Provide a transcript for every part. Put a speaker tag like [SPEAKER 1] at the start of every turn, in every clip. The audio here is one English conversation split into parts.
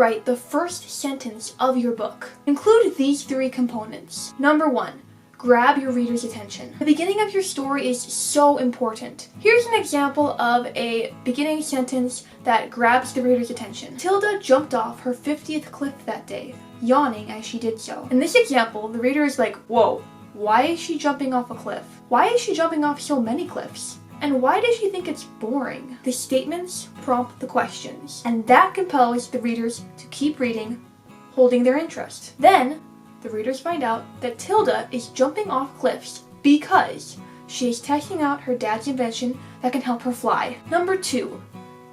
[SPEAKER 1] write the first sentence of your book, include these 3 components. Number 1. Grab your reader's attention. The beginning of your story is so important. Here's an example of a beginning sentence that grabs the reader's attention. Tilda jumped off her 50th cliff that day, yawning as she did so. In this example, the reader is like, whoa, why is she jumping off a cliff? Why is she jumping off so many cliffs? And why does she think it's boring? The statements prompt the questions, and that compels the readers to keep reading, holding their interest. Then, the readers find out that Tilda is jumping off cliffs because she is testing out her dad's invention that can help her fly. Number 2.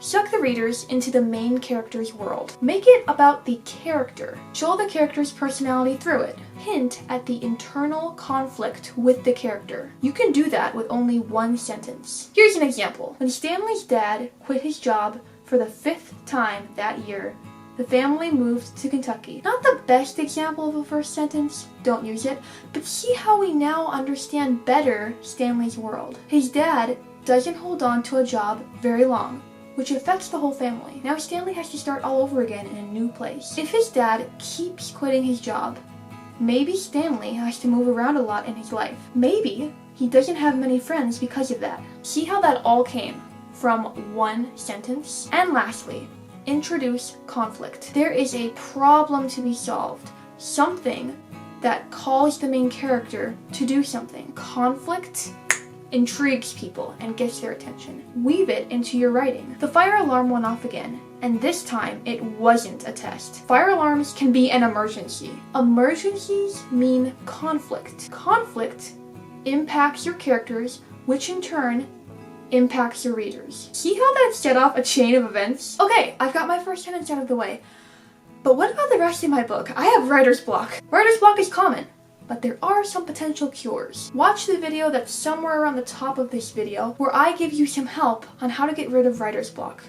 [SPEAKER 1] Suck the readers into the main character's world. Make it about the character. Show the character's personality through it. Hint at the internal conflict with the character. You can do that with only 1 sentence. Here's an example. When Stanley's dad quit his job for the 5th time that year, the family moved to Kentucky. Not the best example of a first sentence, don't use it, but see how we now understand better Stanley's world. His dad doesn't hold on to a job very long, which affects the whole family. Now Stanley has to start all over again in a new place. If his dad keeps quitting his job, maybe Stanley has to move around a lot in his life. Maybe he doesn't have many friends because of that. See how that all came from 1 sentence? And lastly, introduce conflict. There is a problem to be solved. Something that calls the main character to do something. Conflict intrigues people and gets their attention. Weave it into your writing. The fire alarm went off again, and this time it wasn't a test. Fire alarms can be an emergency. Emergencies mean conflict. Conflict impacts your characters, which in turn impacts your readers. See how that set off a chain of events? Okay, I've got my first sentence out of the way. But what about the rest of my book? I have writer's block. Writer's block is common, but there are some potential cures. Watch the video that's somewhere around the top of this video where I give you some help on how to get rid of writer's block.